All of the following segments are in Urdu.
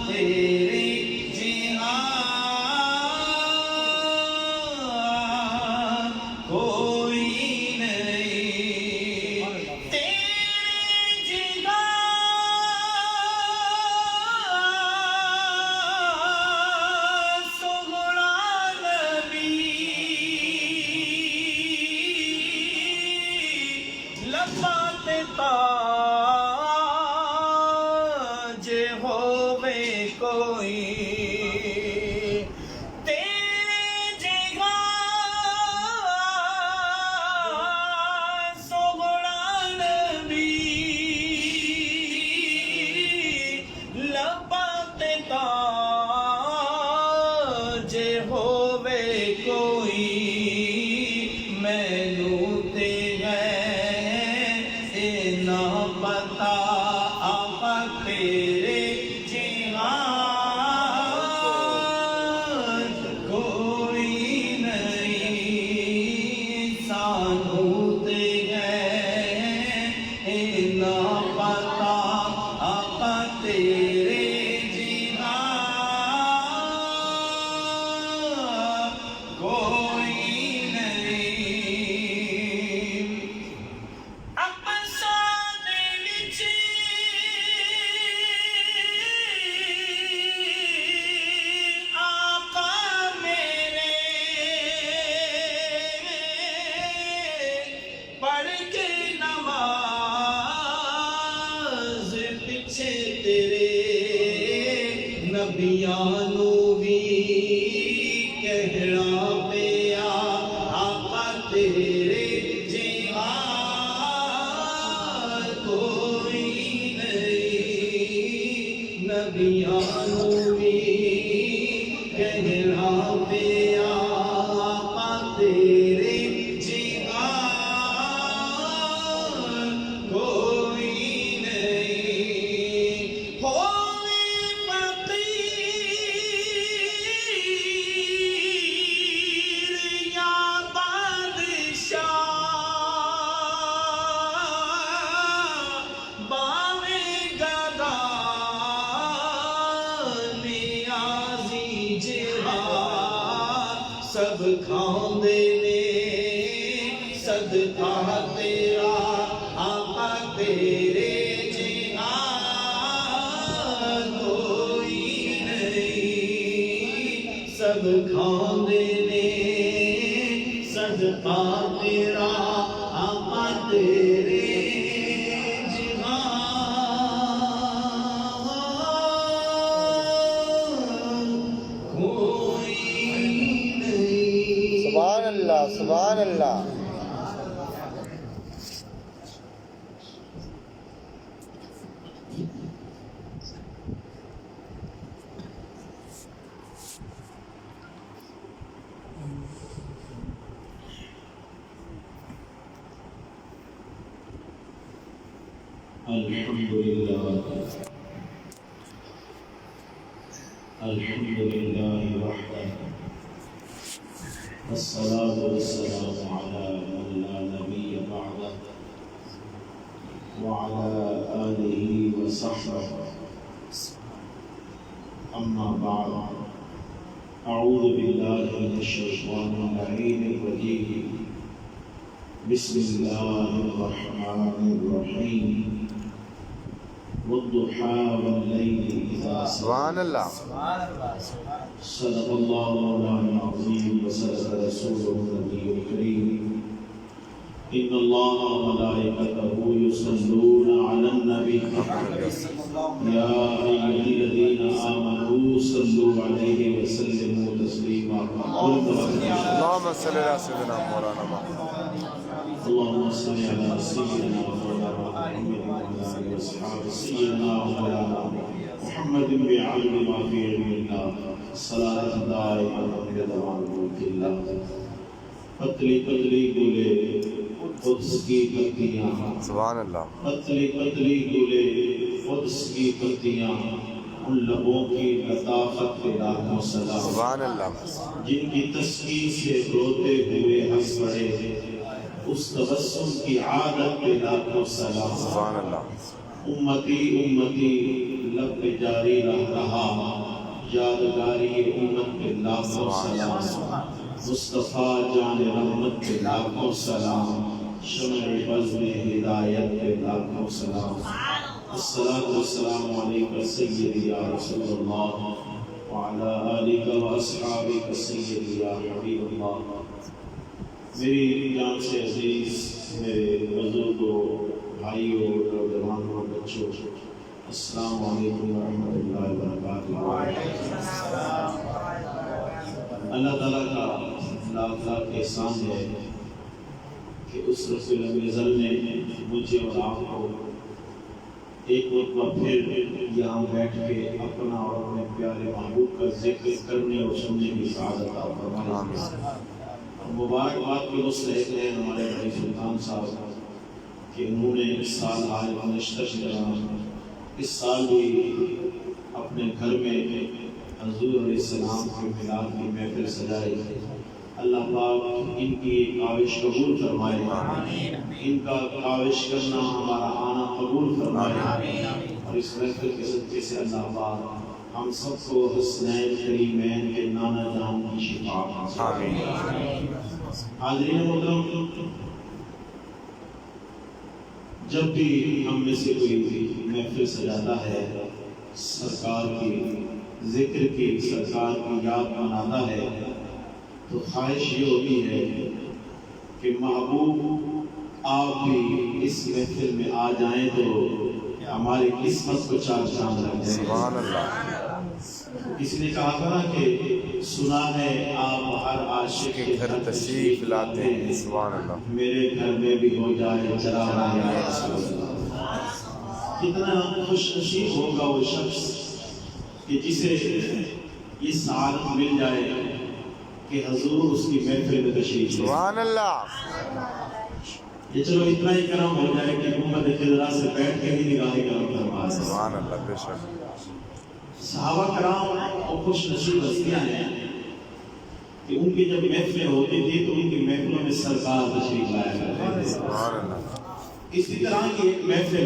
تیرے جہاں کوئی نہیں، تیرے جہاں سغرا نبی لبات تاج ہووے کوئی، تیرے جگہ سغرا نبی لبات تاج ہووے کوئی، مینوں تے نہ پتا آپ تیرے جہان کوئی نہیں، سانو تے نہ پتا آپ تیرے جہان کوئی نہیں۔ پڑھ کے نماز پیچھے تیرے نبیانو بھی کہنا پیا آقا تیرے جہان کوئی نہیں، نبیانو بھی کہنا پیا آقا تیرے کوئی نہیں، ہووے فقیر یا بادشاہ، باویں گدا نیازی جہاد، سب کھاندے نے صدقہ تیرا آقا تیرے جہان کوئی نہیں، سب کھاندے نے صدقہ تیرا آقا تیرے جہان کوئی نہیں۔ سبحان اللہ، سبحان اللہ۔ الحمد لله وحده، والصلاة والسلام على من لا نبي بعده، وعلى آله وصحبه، أما بعد، أعوذ بالله من الشيطان اللعين الرجيم، بسم الله الرحمن الرحيم، والضحى والليل إذا سجى، سبحان اللہ، صدق الله مولانا العظيم وصدق رسوله النبي الكريم، إن الله وملائكته يصلون على النبي يا أيها الذين آمنوا صلوا عليه وسلموا تسليما، اللهم صل على سيدنا مولانا محمد، اللهم صل على سيدنا مولانا محمد وعلى آله وأصحابه سيدنا مولانا محمد بعلم ما في علم الله، صلاة دائمة بدوام ملك الله۔ پتلی پتلی گلے قدس کی پتیاں، سبحان اللہ، پتلی پتلی گلے قدس کی پتیاں، ان لبوں کی لطافت پہ لاکھوں سلام، سبحان اللہ، جن کی تسکین سے روتے ہوئے ہنس پڑے، اس تبسم کی عادت پہ لاکھوں سلام، سبحان اللہ، امتی امتی لب پہ جاری رہا، یادگاری امت پہ لاکھوں سلام، مصطفیٰ جان رحمت پہ لاکھوں سلام، شمع بزم ہدایت پہ لاکھوں سلام۔ الصلاة والسلام علیکہ سیدی یا رسول اللہ وعلی آلہ واصحابہ سیدی یا حبیب اللہ۔ میری جان سے عزیز میرے بزرگوں، بھائیوں، نوجوانوں، بچوں، السلام علیکم ورحمۃ اللہ وبرکاتہ۔ اللہ تعالیٰ کا لاکھ لاکھ احسان ہے کہ اس رسول الاول نے مجھے اور آپ کو ایک مرتبہ پھر یہاں بیٹھ کے اپنا اور اپنے پیارے محبوب کا ذکر کرنے اور سننے کی سعادت عطا فرمائی۔ مبارکباد کے مستحق ہیں ہمارے بھائی سلطان صاحب کہ انہوں نے اس سال آج نشست کرا، اس سال بھی اپنے گھر میں حضور علیہ السلام کے میلاد کی محفل سجائی۔ اللہ پاک ان کی کاوش قبول فرمائے، ان کا کاوش کرنا ہمارا آنا قبول فرمائے، اور اس محفل کے صدقے سے اللہ پاک ہم سب کو حسنین کریمین کے نانا جان کی شفاعت فرمائے۔ حاضرین محترم، جب بھی ہم میں سے کوئی محفل سجاتا ہے، سرکار کی ذکر کی، سرکار کی یاد مناتا ہے، تو خواہش یہ ہوتی ہے کہ محبوب آپ بھی اس محفل میں آ جائیں تو ہماری قسمت کو چار چاند لگ جائے۔ سبحان اللہ۔ اس نے کہا تھا کہ سنا ہے آپ ہر عاشق کے گھر تشریف لاتے ہیں، سبحان اللہ۔ میرے گھر میں بھی ہو جائے چراغاں یا رسول اللہ۔ کتنا خوش نصیب ہوگا وہ شخص کہ جسے یہ سعادت مل جائے کہ حضور اس کی محفل میں تشریف لے۔ سبحان اللہ۔ یہ چلو اتنا ہی کرم ہو جائے کہ محمد خضرا سے بیٹھ کے ہی نگاہ کرم فرما۔ سبحان اللہ، بے شک۔ صحابہ کرام اور خوش نصیب ہستیاں ہیں کہ ان کی جب محفلیں ہوتی تھی تو ان کی محفلوں میں سرکار تشریف لایا کرتے تھے۔ سبحان اللہ۔ اسی طرح کی ایک محفل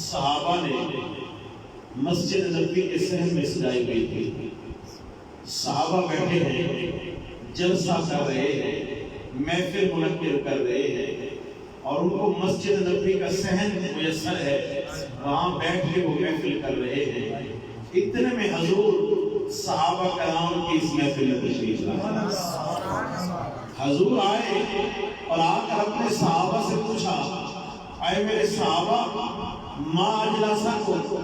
صحابہ نے مسجد نبوی کے صحن میں سجائی گئی تھی۔ صحابہ بیٹھے ہیں، جلسہ کر رہے ہیں، محفل منعقد کر رہے ہیں، اور ان کو مسجد نبوی کا صحن میسر ہے، وہاں بیٹھ کے وہ محفل کر رہے ہیں۔ اتنے میں حضور صحابہ کرام کی اس محفل میں تشریف لائے۔ حضور آئے اور آ کر اپنے صحابہ سے پوچھا، اے میرے صحابہ، ما اجلسکم،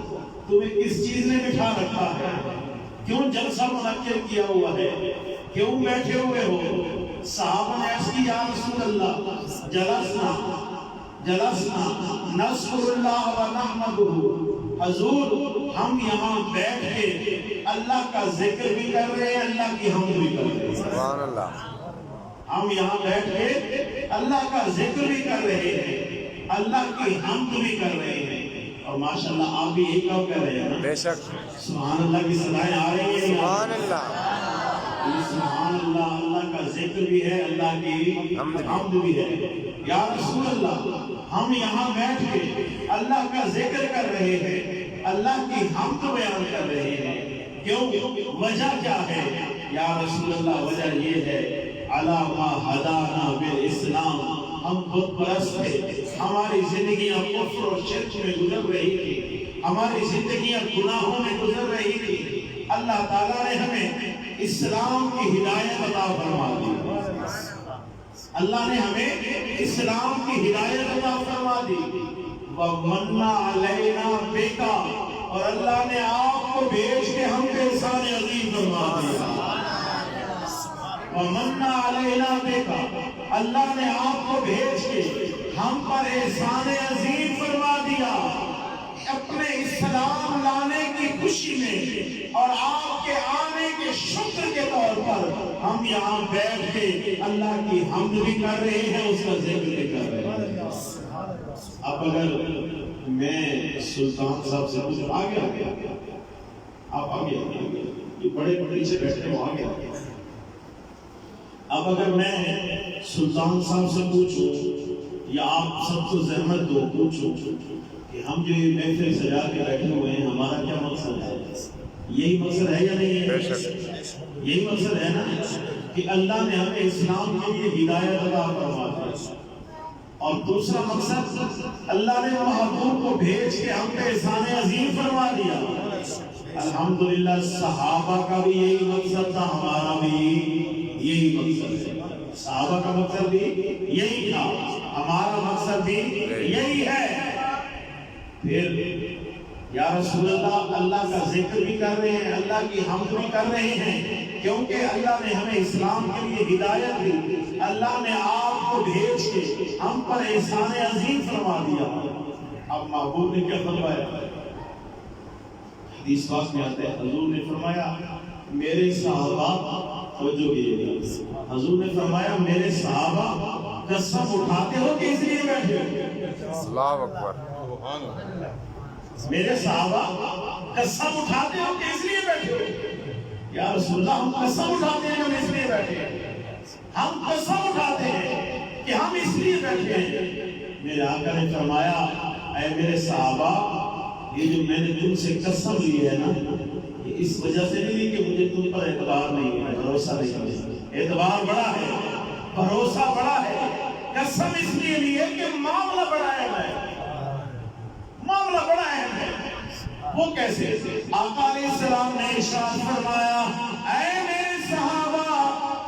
تمہیں کس چیز نے بٹھا رکھا ہے؟ کیوں جلسہ منعقد کیا ہوا ہے؟ کیوں بیٹھے ہوئے ہو؟ صحابہ نے عرض کی، یا رسول اللہ، جلسنا نذکر اللہ و نحمدہ، حضور ہم یہاں بیٹھ کے اللہ کا ذکر بھی کر رہے ہیں، اللہ کی حمد بھی کر رہے ہیں۔ سبحان اللہ۔ ہم یہاں بیٹھ کے اللہ کا ذکر بھی کر رہے ہیں، اللہ کی حمد بھی کر رہے ہیں، اور ماشاءاللہ آپ بھی یہی کام کر رہے ہیں نا؟ بے شک۔ سبحان اللہ کی صدائیں آ رہی ہیں۔ سبحان اللہ۔ سبحان اللہ، اللہ کا ذکر بھی ہے، اللہ کی حمد بھی ہے۔ یا رسول اللہ، ہم یہاں بیٹھ کے اللہ کا ذکر کر رہے ہیں، اللہ کی حمد بیان کر رہے ہیں، کیوں؟ وجہ کیا ہے؟ یا رسول اللہ، وجہ یہ ہے، علی ما ہدانا بالاسلام، ہم خود پرست تھے، ہماری زندگیاں کفر اور شرک میں گزر رہی تھی، ہماری زندگیاں گناہوں میں گزر رہی تھی، اللہ تعالیٰ نے ہمیں اسلام کی ہدایت عطا فرما دی، اللہ نے ہمیں اسلام کی ہدایت عطا فرما دی۔ وَمَنَّ عَلَيْنَا بِكَ، اور اللہ نے آپ کو بھیج کے ہم پہ احسان عظیم فرما دیا۔ وَمَنَّ عَلَيْنَا بِكَ، اللہ نے آپ کو بھیج کے ہم پر احسان عظیم فرما دیا۔ اپنے اسلام لانے کی خوشی میں اور آپ کے آنے کے شکر کے طور پر ہم یہاں بیٹھ کے اللہ کی حمد بھی کر رہے ہیں، اس کا ذکر بھی کر رہے ہیں۔ اب اگر میں سلطان صاحب سے پوچھوں، آگے آپ آگے یہ بڑے پیچھے بیٹھے وہ آگے۔ اب اگر میں سلطان صاحب سے پوچھوں یا آپ سب کو زحمت دو پوچھو کہ ہم جو یہ محفل سجا کے بیٹھے ہوئے ہیں ہمارا کیا مقصد ہے؟ یہی مقصد ہے یا نہیں ہے؟ یہی مقصد ہے نا کہ اللہ نے ہمیں اسلام کے لیے ہدایت عطا فرما دی، اور دوسرا مقصد اللہ نے محبوب کو بھیج کے ہم پہ احسان عظیم فرما دیا۔ الحمدللہ صحابہ کا بھی یہی مقصد تھا، ہمارا بھی یہی مقصد ہے۔ صحابہ کا مقصد بھی یہی تھا، ہمارا مقصد بھی یہی ہے۔ پھر یا رسول اللہ، اللہ کا ذکر بھی کر رہے ہیں، اللہ کی حمد بھی کر رہے ہیں، کیونکہ اللہ نے ہمیں اسلام کے لیے ہدایت دی، اللہ نے آپ کو بھیج کے ہم پر احسان عظیم فرما دیا۔ اب محبوب نے کیا فرمایا؟ حدیث پاک میں آتا ہے، حضور نے فرمایا میرے صحابہ، توجہ کیجیے، حضور نے فرمایا میرے صحابہ قسم اٹھاتے ہو کہ اس لیے بیٹھے ہو؟ اللہ اکبر۔ میرے صحابہ قسم اٹھاتے ہو کہ اس لیے بیٹھے ہو؟ یا رسول اللہ ہم قسم اٹھاتے ہیں ہم اس لیے بیٹھے ہیں، ہم قسم اٹھاتے ہیں کہ ہم اس لیے بیٹھے ہیں۔ میرے آقا نے فرمایا اے میرے صحابہ، یہ جو میں نے تم سے قسم لی ہے نا، یہ اس وجہ سے نہیں کہ مجھے تم پر اعتبار نہیں ہے، بھروسہ نہیں ہے، اعتبار بڑا ہے، بھروسہ بڑا ہے، قسم اس لیے لی ہے کہ معاملہ بڑا اہم ہے، معاملہ بڑا اہم ہے۔ وہ کیسے؟ آقا علیہ السلام نے ارشاد فرمایا اے میرے صحابہ،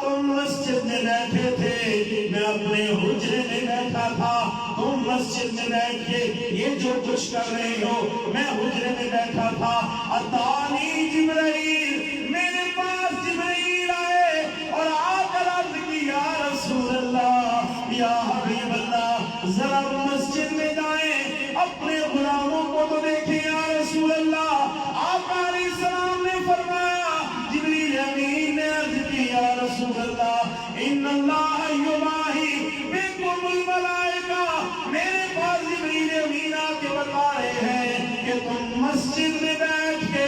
تم مسجد میں بیٹھے تھے، میں اپنے حجرے میں بیٹھا تھا، تم مسجد میں بیٹھ کے یہ جو کچھ کر رہے ہو میں حجرے میں بیٹھا تھا۔ اتانی جبرائیل، میرے پاس جبرائیل آئے اور آ کر عرض کی یا رسول اللہ، یا حبیب اللہ، ذرا مسجد میں جائیں، اپنے غلاموں کو تو دیکھیں یا رسول اللہ۔ آقا علیہ السلام نے فرمایا، جبریل امین نے عرض کی یا رسول اللہ ان اللہ یباہی بکم الملائکہ، میرے پاس جبریل امین آ کے بتا رہے ہیں کہ تم مسجد میں بیٹھ کے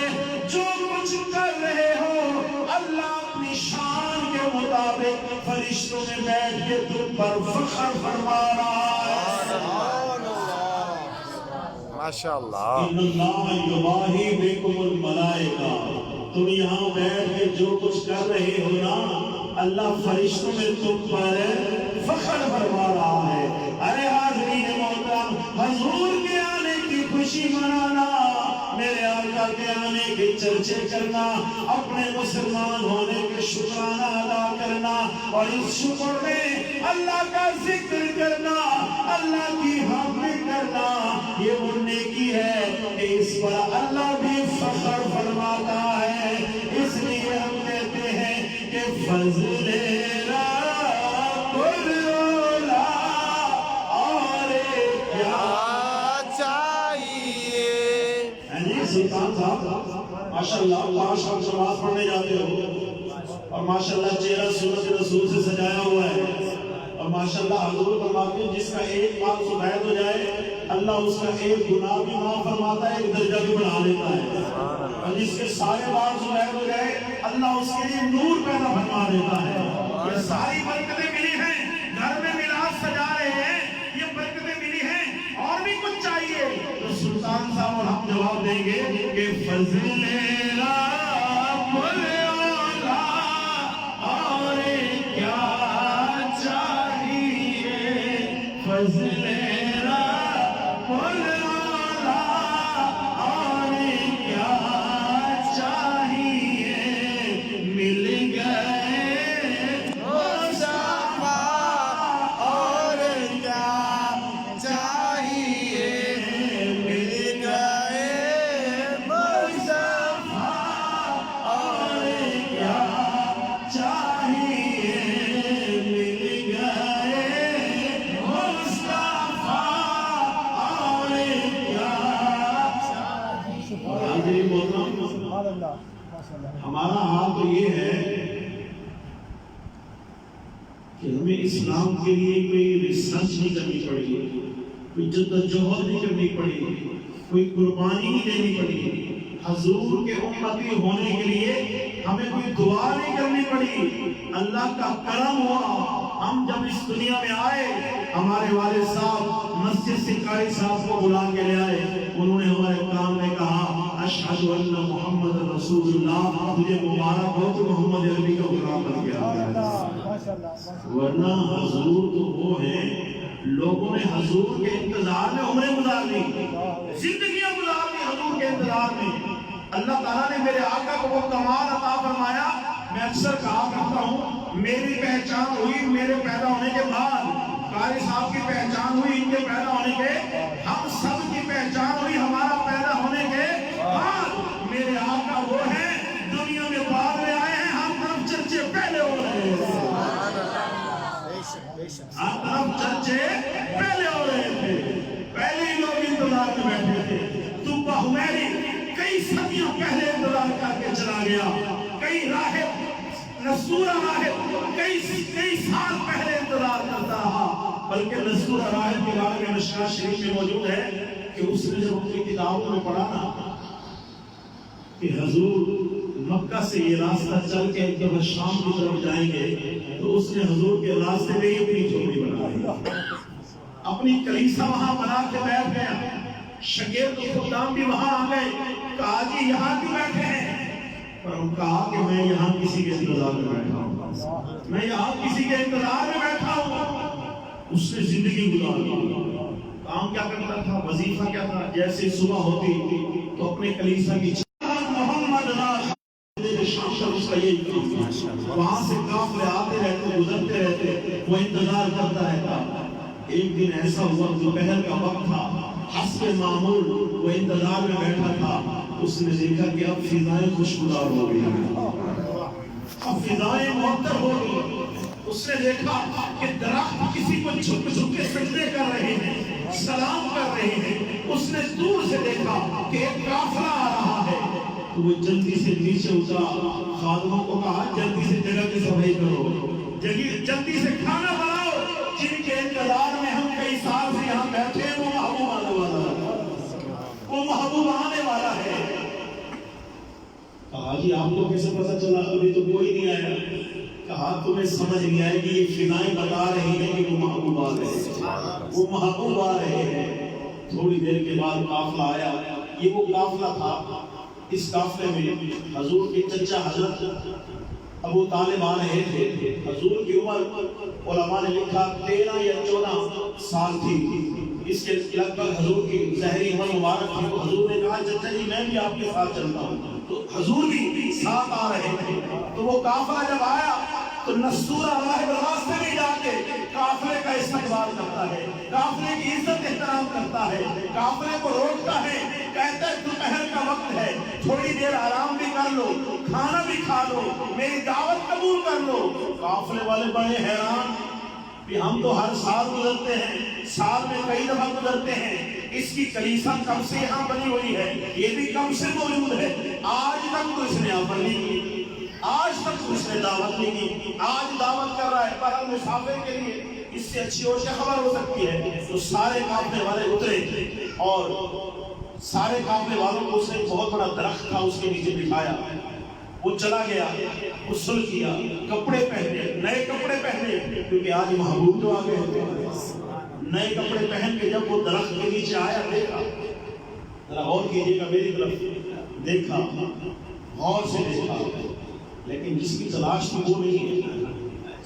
جو کچھ کر رہے ہو اللہ اپنی شان کے مطابق فرشتوں میں بیٹھ کے تم پر فخر فرما رہا ہے۔ ماشاءاللہ۔ ان اللہ یباہی بکم الملائکہ، تم یہاں بیٹھ کے جو کچھ کر رہے ہو نا، اللہ فرشتوں میں تم پر فخر فرما رہا ہے۔ ارے حاضرین محترم، حضور کے آنے کی خوشی منانا، میرے آقا کے آنے کے چرچے کرنا، اپنے مسلمان ہونے کے شکرانہ ادا کرنا، اور اس شکر میں اللہ کا ذکر کرنا، اللہ کی حمد کرنا، یہ وہ نیکی ہے کہ اس پر اللہ بھی فخر فرماتا ہے۔ اس لیے ہم کہتے ہیں کہ فضل رب الاولیاء اور کیا چاہیے۔ سلطان صاحب ماشاءاللہ 5 وقت نماز پڑھنے جاتے ہو، اور ماشاءاللہ چہرہ سنت رسول سے سجایا ہوا ہے، اور ماشاءاللہ حضور فرماتے ہیں جس کا ایک بات سفید ہو جائے اللہ اس کا ایک گناہ بھی معاف فرماتا ہے، ایک درجہ بھی بڑھا لیتا ہے، اور جس کے سارے بات سفید ہو جائے اللہ اس کے لیے نور پیدا فرما دیتا ہے۔ یہ ساری برکتیں ملی ہیں، گھر میں میراث سجا رہے ہیں، یہ برکتیں ملی ہیں، اور بھی کچھ چاہیے تو سلطان صاحب اور ہم جواب دیں گے کہ فضل رب الاولیاء اور کیا چاہیے، فضل رب الاولیاء اور کیا چاہیے، مل گئے مصطفیٰ اور کیا چاہیے، مل گئے مصطفیٰ اور کیا چاہیے، مل گئے مصطفیٰ اور کیا چاہیے۔ حاضرین محترم، ہمارا حال تو یہ ہے کہ ہمیں اسلام کے لیے کوئی ریسرچ نہیں کرنی پڑی، کوئی جدوجہد نہیں کرنی پڑی، کوئی قربانی نہیں دینی پڑی، حضور کے امتی ہونے کے لیے ہمیں کوئی دعا نہیں کرنی پڑی، اللہ کا کرم ہوا ہم جب اس دنیا میں آئے ہمارے والد صاحب مسجد سے قاری صاحب کو بلا کے لے آئے، انہوں نے ہمارے کان میں کہا اشہد ان محمد رسول اللہ، مجھے مبارک ہو تو محمد عربی کا غلام بن گیا۔ ورنہ حضور تو وہ ہیں، لوگوں نے حضور کے انتظار میں عمریں گزار لی، زندگیاں گزار لی حضور کے انتظار میں۔ اللہ تعالیٰ نے میرے آقا کو وہ کمال عطا فرمایا، میں اکثر کہا کرتا ہوں میری پہچان ہوئی میرے پیدا ہونے کے بعد، قاری صاحب کی پہچان ہوئی ان کے پیدا ہونے کے، ہم سب کی پہچان ہوئی ہمارا پیدا ہونے کے بعد۔ میرے آقا وہ ہیں دنیا میں بعد میں آئے ہیں، ہم طرف چرچے پہلے ہو رہے ہیں، ہم طرف چرچے پہلے ہو رہے تھے، پہلے ہی لوگ انتظار میں بیٹھے تھے۔ تو بہمیری کئی صدیاں پہلے انتظار کر کے چلا گیا، کئی راہب نسورہ راہب کئی سال پہلے انتظار کرتا رہا، بلکہ نسورہ راہب کے بارے میں مشکوہ شریف میں موجود ہے کہ اس نے جب اپنی کتابوں میں پڑھا نا کہ حضور مکہ سے یہ راستہ چل کے جب شام کی طرف جائیں گے تو اس نے حضور کے راستے میں ہی اپنی جھوپڑی بنائی، اپنی کلیسا وہاں بنا کے بیٹھ گیا۔ شاگرد خدام بھی وہاں آ گئے، کہا جی یہاں کیوں بیٹھے ہیں؟ پر ہم کہا کہ میں یہاں کسی کے انتظار میں بیٹھا ہوں، میں یہاں کسی کے انتظار میں بیٹھا ہوں۔ اس نے زندگی گزار دی، کام کیا کرتا تھا، وظیفہ کیا تھا، جیسے صبح ہوتی تو اپنے کلیسا کی محمد شام تک اس کا یہی کام، وہاں سے قافلے آتے رہتے گزرتے رہتے، وہ انتظار کرتا رہتا۔ ایک دن ایسا ہوا دوپہر کا وقت تھا، حسب معمول وہ انتظار میں بیٹھا تھا، اس نے دیکھا کہ اب فضائیں خوشگوار ہو گئی، اب فضائیں معطر ہو گئی۔ اس نے دیکھا کہ درخت کسی کو جھک جھک کے سجدے کر رہے ہیں، سلام کر رہے ہیں۔ اس نے دور سے دیکھا کہ ایک قافلہ آ رہا ہے، تو وہ جلدی سے نیچے اترا، خادموں کو کہا جلدی سے جگہ کی صفائی کرو، جلدی سے کھانا بناؤ، جن کے انتظار میں ہم کئی سال سے یہاں بیٹھے ہیں وہ محبوب آنے والا ہے، وہ محبوب آنے والا ہے۔ کہا جی آپ کو کیسے پتہ چلا؟ ابھی تو کوئی نہیں آیا۔ کہا تمہیں سمجھ نہیں آئے گی، یہ فضائیں بتا رہی ہیں کہ وہ محبوب آ رہے ہیں، وہ محبوب آ رہے ہیں۔ تھوڑی دیر کے بعد قافلہ آیا، یہ وہ قافلہ تھا، اس قافلے میں حضور کے چچا حضرت ابو طالب آ رہے تھے۔ حضور کی عمر علماء نے لکھا 13 یا 14 سال تھی، اس کے لگ بھگ حضور کی ظاہری عمر مبارک تھی۔ تو حضور نے کہا چچا جی میں بھی آپ کے ساتھ چلتا ہوں، تو حضور بھی ساتھ آ رہے تھے۔ تو وہ قافلہ جب آیا تو نسورہ راہب راستے میں جا کے قافلے کا استقبال کرتا ہے، قافلے کی عزت احترام کرتا ہے، قافلے کو روکتا ہے، کہتا ہے دوپہر کا وقت ہے، تھوڑی دیر آرام بھی کر لو، کھانا بھی کھا لو، میری دعوت قبول کر لو۔ قافلے والے بڑے حیران کہ ہم تو ہر سال گزرتے ہیں، سال میں کئی دفعہ گزرتے ہیں، اس کی کلیسا کب سے یہاں بنی ہوئی ہے، یہ بھی کب سے موجود ہے، آج تک تو اس نے عمل نہیں کی، آج تک اس نے دعوت نہیں کی، آج دعوت کر رہا ہے۔ پر مسافر کے لیے اس سے اچھی اور کیا خبر ہو سکتی ہے؟ تو سارے قافلے والے اترے اور سارے قافلے والوں کو اس نے بہت بڑا درخت تھا اس کے نیچے بٹھایا، وہ چلا گیا، غسل کیا، کپڑے پہنے، نئے کپڑے پہنے، کیونکہ آج محبوب تو آ گئے ہوتے ہیں، نئے کپڑے پہن کے جب وہ درخت کے نیچے آیا، دیکھا، ذرا غور کیجیے گا میری طرف، دیکھا، غور سے دیکھا، لیکن جس کی تلاش تھی وہ نہیں ہے،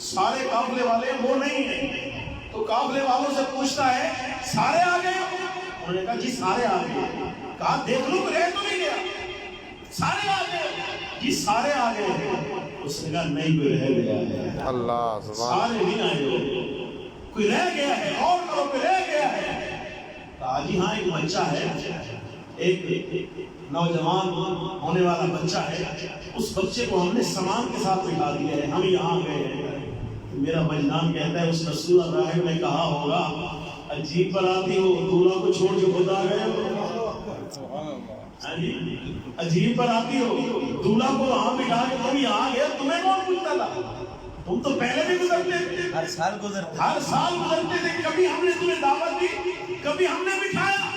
سارے قافلے والے وہ نہیں ہیں۔ تو قافلے والوں سے پوچھتا ہے سارے آ گئے؟ انہوں نے کہا جی سارے آ گئے۔ کہا دیکھ لوں رہ تو نہیں گیا، سارے آ گئے؟ جی سارے آ گئے ہیں۔ اس نے کہا نہیں کوئی رہ گیا ہے، اللہ سارے نہیں آئے ہو، کوئی رہ گیا ہے، اور کرو کوئی رہ گیا ہے۔ کہا جی ہاں ایک بچہ ہے، ایک نوجوان ہونے والا بچہ ہے، اس بچے کو ہم نے سامان کے ساتھ بٹھا دیا ہے، ہم یہاں گئے ہیں۔ میرا بجنان کہتا ہے اس نسورہ راہب نے کہا ہوگا عجیب بناتی ہو، دولہا کو چھوڑ کے خود آ گئے ہو، عجیب بناتی ہو، دولہا کو وہاں بٹھا کے تم یہاں گئے، تمہیں کون پوچھتا تھا؟ تم تو پہلے بھی گزرتے تھے، ہر سال گزرتے تھے، کبھی ہم نے تمہیں دعوت دی، کبھی ہم نے بٹھایا،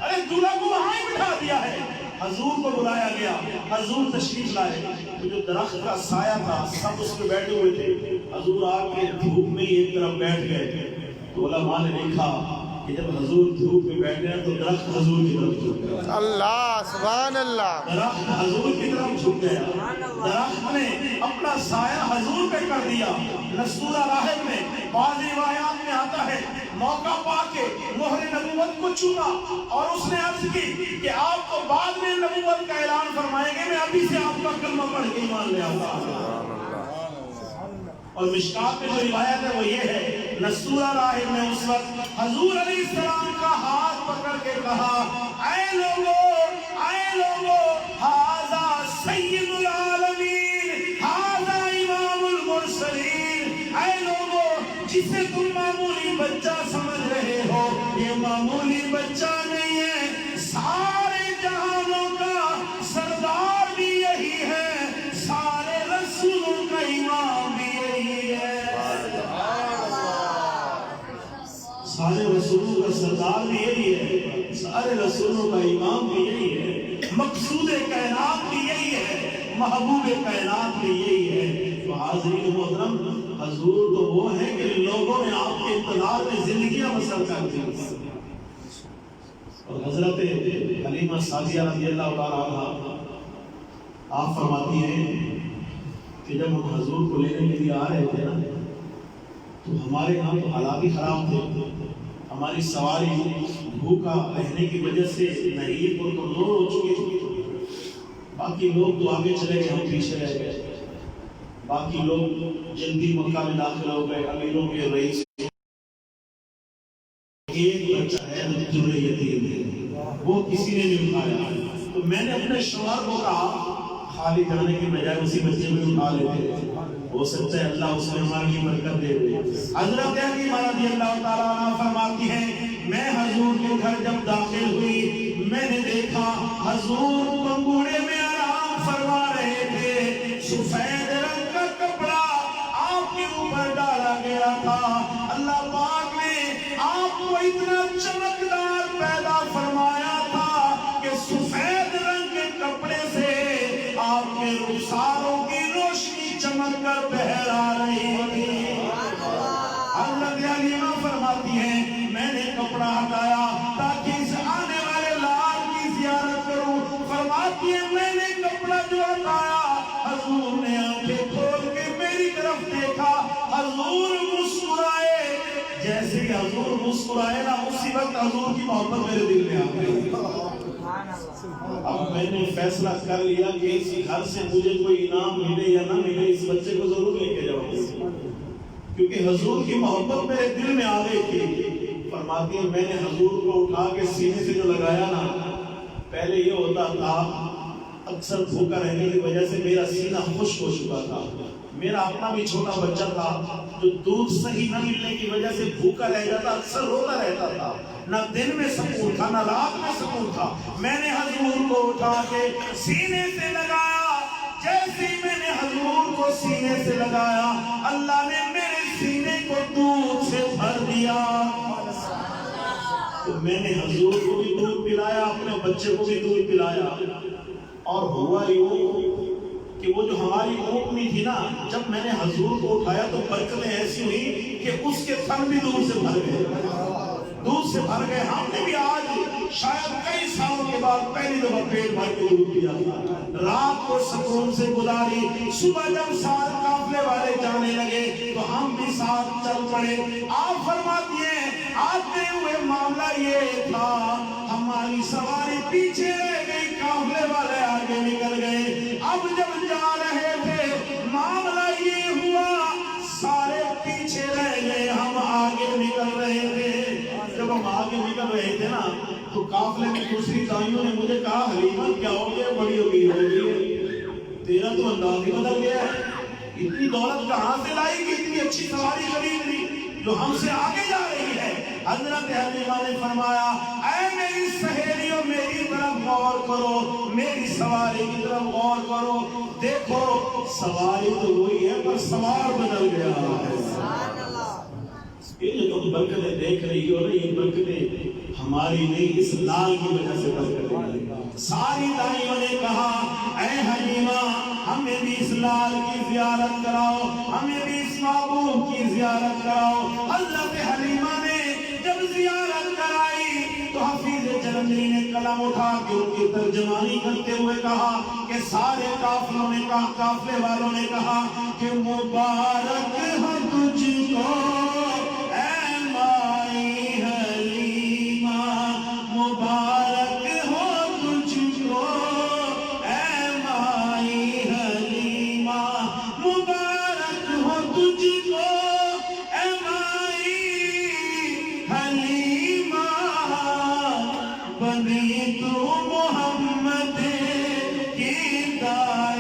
ارے دولہا کو وہاں ہی بٹھا دیا ہے، حضور کو بلایا گیا، حضور تشریف لائے، تو جو درخت کا سایہ تھا سب اس پہ بیٹھے ہوئے تھے، حضور آ کے دھوپ میں ایک طرف بیٹھ گئے، تو علماء نے دیکھا کہ جب حضور دھوپ میں بیٹھے ہیں تو درخت حضور کی طرف جھک گیا، اللہ سبحان اللہ، درخت حضور کی طرف جھک گیا، درخت نے اپنا سایہ حضور پہ کر دیا۔ نستورہ راہب میں بعض روایات میں آتا ہے موقع پا کے مہر نبوت کو چوما اور اس نے عرض کی کہ آپ تو بعد میں نبوت کا اعلان فرمائیں گے، میں ابھی سے آپ کا کلمہ پڑھ کے ایمان لے آؤں گا۔ اور مشکات میں جو روایت ہے وہ یہ ہے، نستورہ راہب نے اس وقت حضور علیہ السلام کا ہاتھ پکڑ کے کہا، اے لوگو ھذا سید العالمین، ھذا امام المرسلین، اے لوگو جسے تم معمولی بچہ سمجھ رہے ہو یہ معمولی بچہ نہیں ہے، سارے جہانوں کا سردار بھی یہی ہے، سارے رسولوں کا امام بھی یہی ہے، سارے رسولوں کا سردار بھی یہی ہے، سارے رسولوں کا امام بھی یہی ہے، مقصود کائنات بھی یہی ہے، محبوب کائنات بھی یہی ہے۔ تو حاضرین محترم، حضور تو وہ ہیں کہ لوگوں نے آپ کے انتظار میں زندگیاں بسر کر دی، اور حضرت حلیمہ سعدیہ رضی اللہ تعالیٰ عنہا آپ فرماتی ہیں کہ جب ہم حضور کو لینے کے لیے آ رہے تھے نا تو ہمارے یہاں تو حالات ہی خراب تھے، ہماری سواری بھوکا رہنے کی وجہ سے نہیں پر کمزور ہو چکی تھی، باقی لوگ تو آگے چلے گئے، ہم پیچھے رہ گئے، باقی لوگ جلدی مکہ میں داخل ہو گئے، امیروں کے رئیس، ایک بچہ ہے جو یتیم ہے، وہ کسی نے نہیں اٹھایا، تو میں نے اپنے شوہر کو کہا خالی جانے کی بجائے اسی بچے میں اٹھا لیتے، ہو سکتا ہے اللہ اس میں ہماری برکت دے دے۔ حضرت حلیمہ رضی اللہ تعالیٰ عنہ فرماتی ہیں میں حضور کے گھر جب داخل ہوئی میں نے دیکھا حضور پنگوڑے میں آرام فرما رہے تھے، سفید رنگ کا کپڑا آپ کے اوپر ڈالا گیا تھا، اللہ پاک نے آپ کو اتنا چمکدار پیدا فرمایا تھا کہ سفید رنگ کے کپڑے سے آپ کے رخساروں کی روشنی چمک کر بہر آ رہی تھی۔ حضرت حلیمہ فرماتی ہیں میں نے کپڑا ہٹایا تاکہ اس آنے والے لال کی زیارت کروں، فرماتی ہیں میں نے کپڑا جو ہٹایا حضور نے آنکھیں کھول کے میری طرف دیکھا، حضور مسکرائے، جیسے کہ حضور مسکرائے نا اسی وقت حضور کی محبت میرے دل میں آ گئی۔ اب میں نے فیصلہ کر لیا کہ اس گھر سے مجھے کوئی انعام ملے یا نہ ملے اس بچے کو ضرور لے کے جاؤں، کیونکہ حضور کی محبت میرے دل میں آ گئی تھی۔ فرماتی ہے میں نے حضور کو اٹھا کے سینے سے جو لگایا نا، پہلے یہ ہوتا تھا اکثر بھوکا رہنے کی وجہ سے میرا سینہ خشک ہو چکا تھا، میرا اپنا بھی چھوٹا بچہ تھا جو دودھ صحیح نہ ملنے کی وجہ سے بھوکا رہ جاتا، اکثر روتا رہتا تھا، نہ دن میں سکون تھا نہ رات میں سکون تھا۔ میں نے حضور کو اٹھا کے سینے سے لگایا، جیسے ہی میں نے حضور کو سینے سے لگایا اللہ نے میرے سینے کو دودھ سے بھر دیا، تو میں نے حضور کو بھی دودھ پلایا، اپنے بچے کو بھی دودھ پلایا، اور ہوا یوں کہ وہ جو ہماری اونٹنی تھی نا، جب میں نے حضور کو اٹھایا تو برکتیں ایسی ہوئی کہ اس کے تھن بھی دودھ سے بھر گئے، دودھ سے بھر گئے۔ ہم نے بھی آج شاید کئی سالوں کے بعد پہلی دفعہ پیٹ بھر کے دودھ پیا تھا، رات کو سکون سے گزاری، صبح جب ساتھ قافلے والے جانے لگے تو ہم بھی ساتھ چل پڑے۔ آپ فرماتی ہیں آتے ہوئے معاملہ یہ تھا ہماری سواری پیچھے رہ گئی، قافلے والے آگے نکل گئے، اب جب جا رہے تھے معاملہ یہ ہوا سارے پیچھے رہ گئے، ہم آگے نکل رہے تھے۔ جب ہم آگے نکل رہے تھے نا تو قافلے میں دوسری دائیوں نے مجھے کہا حلیمہ کیا ہو گیا، بڑی امید ہو گئی ہے، تیرا تو انداز ہی بدل گیا ہے، اتنی دولت کہاں سے لائی کہ اتنی اچھی سواری خرید لی جو ہم سے آگے جا رہی ہے۔ حضرت حلیمہ نے فرمایا اے میری سہیلیوں میری طرف غور کرو، میری سواری کی طرف غور کرو، دیکھو سواری تو وہی ہے پر سوار بدل گیا ہے۔ یہ جو تم برکتیں دیکھ رہی ہو نا، یہ برکتیں ہماری نہیں اس لال کی وجہ سے برکت ملی۔ ساری دائیوں نے کہا اے حلیمہ ہمیں بھی اس لال کی زیارت کراؤ، ہمیں بھی اس محبوب کی زیارت کراؤ۔ حضرت حلیمہ نے جب زیارت کرائی تو حفیظ جلندری نے قلم اٹھا کے ان کی ترجمانی کرتے ہوئے کہا کہ سارے قافلوں نے کہا، قافلے والوں نے کہا کہ مبارک ہو تجھ کو اے مائی حلیمہ، مبارک ہو تجھ کو اے مائی حلیمہ، مبارک ہو تجھ کو اے مائی حلیمہ، بنی تو محمد کی دائی